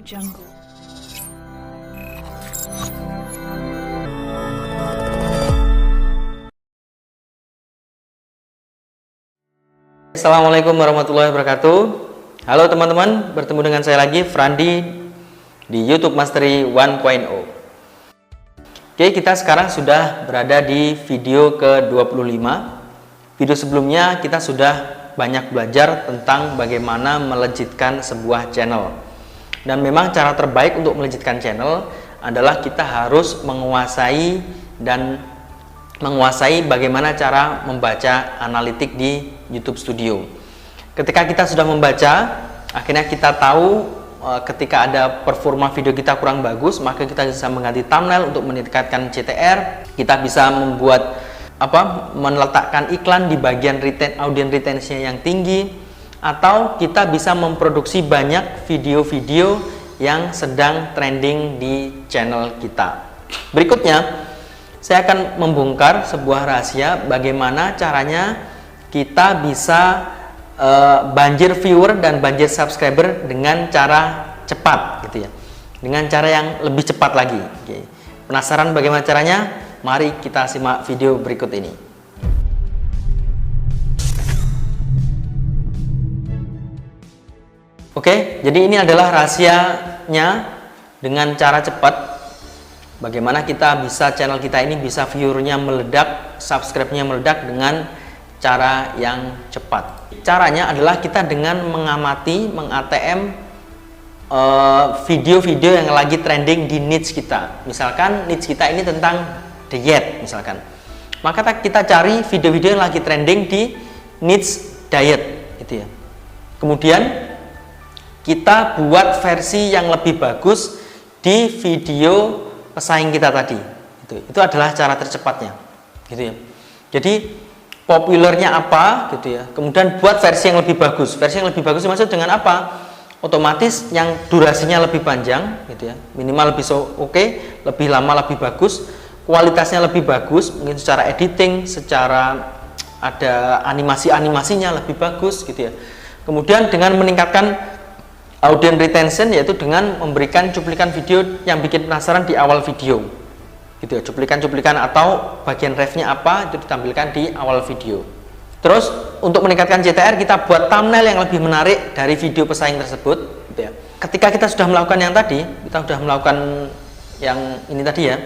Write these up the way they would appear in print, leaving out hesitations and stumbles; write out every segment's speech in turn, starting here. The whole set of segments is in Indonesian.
Jungle. Assalamualaikum warahmatullahi wabarakatuh. Halo teman-teman, bertemu dengan saya lagi Frandi di YouTube Mastery 1.0. Oke, kita sekarang sudah berada di video ke-25. Video sebelumnya kita sudah banyak belajar tentang bagaimana melejitkan sebuah channel. Dan memang cara terbaik untuk melejitkan channel adalah kita harus menguasai bagaimana cara membaca analitik di YouTube Studio. Ketika kita sudah membaca, akhirnya kita tahu ketika ada performa video kita kurang bagus, maka kita bisa mengganti thumbnail untuk meningkatkan CTR. Kita bisa meletakkan iklan di bagian audience retention yang tinggi, atau kita bisa memproduksi banyak video-video yang sedang trending di channel kita. Berikutnya, saya akan membongkar sebuah rahasia bagaimana caranya kita bisa banjir viewer dan banjir subscriber dengan cara cepat, gitu ya, dengan cara yang lebih cepat lagi. Oke. Penasaran bagaimana caranya? Mari kita simak video berikut ini. Oke, jadi ini adalah rahasianya dengan cara cepat. Bagaimana kita bisa channel kita ini bisa viewernya meledak, subscribe-nya meledak dengan cara yang cepat. Caranya adalah kita dengan mengamati, meng-ATM video-video yang lagi trending di niche kita. Misalkan niche kita ini tentang diet misalkan. Maka kita cari video-video yang lagi trending di niche diet, gitu ya. Kemudian kita buat versi yang lebih bagus di video pesaing kita tadi. Itu adalah cara tercepatnya, gitu ya. Jadi populernya apa, gitu ya. Kemudian buat versi yang lebih bagus. Versi yang lebih bagus dimaksud dengan apa? Otomatis yang durasinya lebih panjang, gitu ya. Minimal lebih lebih lama, lebih bagus. Kualitasnya lebih bagus, mungkin secara editing, secara ada animasi-animasinya lebih bagus, gitu ya. Kemudian dengan meningkatkan audience retention, yaitu dengan memberikan cuplikan video yang bikin penasaran di awal video, gitu ya. Cuplikan-cuplikan atau bagian refnya apa itu ditampilkan di awal video. Terus untuk meningkatkan CTR, kita buat thumbnail yang lebih menarik dari video pesaing tersebut, gitu ya. Ketika kita sudah melakukan yang tadi, kita sudah melakukan yang ini tadi ya,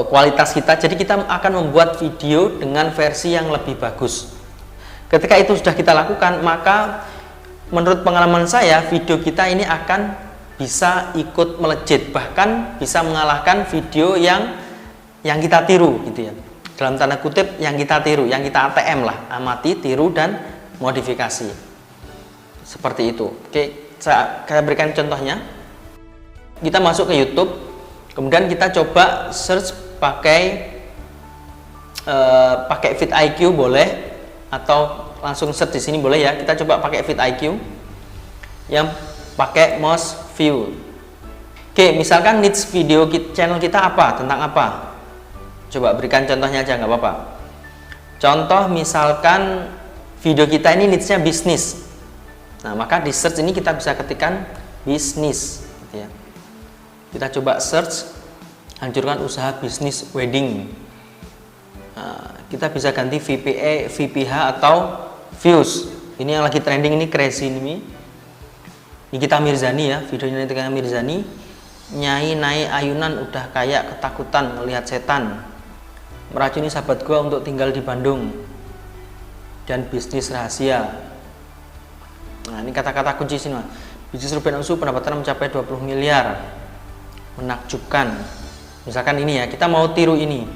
kualitas kita, jadi kita akan membuat video dengan versi yang lebih bagus. Ketika itu sudah kita lakukan, maka menurut pengalaman saya, video kita ini akan bisa ikut melejit, bahkan bisa mengalahkan video yang kita tiru, gitu ya. Dalam tanda kutip yang kita tiru, yang kita ATM lah, amati, tiru, dan modifikasi. Seperti itu. Oke, saya berikan contohnya. Kita masuk ke YouTube, kemudian kita coba search pakai vidIQ boleh, atau langsung search di sini boleh ya. Kita coba pakai vidIQ yang pakai most view. Oke, misalkan niche video channel kita apa, tentang apa? Coba berikan contohnya aja, nggak apa-apa. Contoh misalkan video kita ini niche-nya bisnis. Nah, maka di search ini kita bisa ketikkan bisnis, gitu ya. Kita coba search hancurkan usaha bisnis wedding. Nah, kita bisa ganti VPA, VPH atau views. Ini yang lagi trending ini crazy ini. Nikita Mirzani ya, videonya Nikita Mirzani. Nyai naik ayunan udah kayak ketakutan melihat setan. Meracuni sahabat gua untuk tinggal di Bandung. Dan bisnis rahasia. Nah, ini kata-kata kunci sini. Bisnis Ruben Onsu pendapatan mencapai 20 miliar. Menakjubkan. Misalkan ini ya, kita mau tiru ini.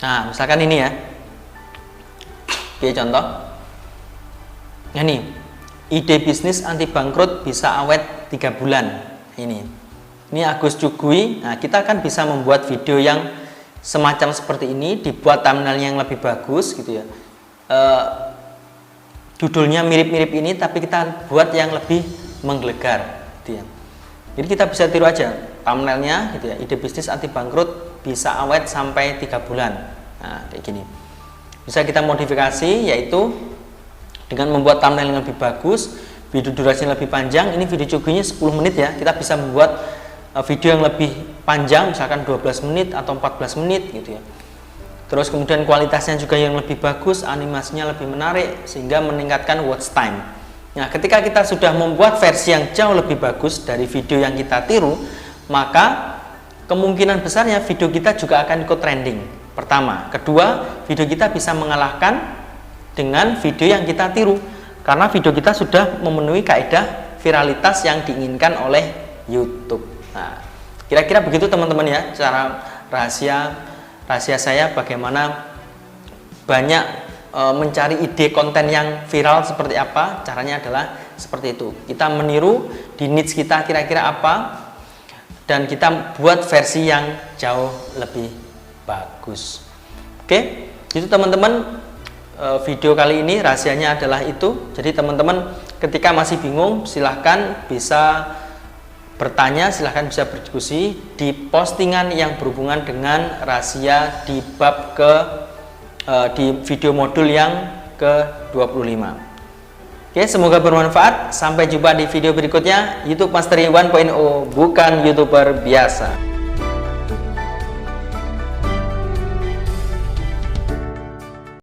Nah, misalkan ini ya. Oke, contoh. Nah, nih. Ide bisnis anti bangkrut bisa awet 3 bulan. Ini Agus Cugui. Nah, kita kan bisa membuat video yang semacam seperti ini, dibuat thumbnail yang lebih bagus, gitu ya. Judulnya mirip-mirip ini, tapi kita buat yang lebih menggelegar, gitu ya. Jadi kita bisa tiru aja thumbnailnya, gitu ya. Ide bisnis anti bangkrut bisa awet sampai 3 bulan. Nah, kayak gini. Bisa kita modifikasi, yaitu dengan membuat thumbnail yang lebih bagus, video durasinya lebih panjang, ini video cogingnya 10 menit ya, kita bisa membuat video yang lebih panjang, misalkan 12 menit atau 14 menit gitu ya. Terus kemudian kualitasnya juga yang lebih bagus, animasinya lebih menarik, sehingga meningkatkan watch time. Nah, ketika kita sudah membuat versi yang jauh lebih bagus dari video yang kita tiru, maka kemungkinan besarnya video kita juga akan ikut trending. Pertama, kedua, video kita bisa mengalahkan dengan video yang kita tiru, karena video kita sudah memenuhi kaidah viralitas yang diinginkan oleh YouTube. Nah, kira-kira begitu teman-teman ya, cara rahasia saya bagaimana banyak mencari ide konten yang viral seperti apa. Caranya adalah seperti itu, kita meniru di niche kita kira-kira apa, dan kita buat versi yang jauh lebih bagus. Oke, itu teman-teman, video kali ini rahasianya adalah itu. Jadi teman-teman ketika masih bingung, silahkan bisa bertanya, silahkan bisa berdiskusi di postingan yang berhubungan dengan rahasia di bab di video modul yang ke-25. Oke, semoga bermanfaat. Sampai jumpa di video berikutnya. YouTube Mastery 1.0, bukan YouTuber biasa.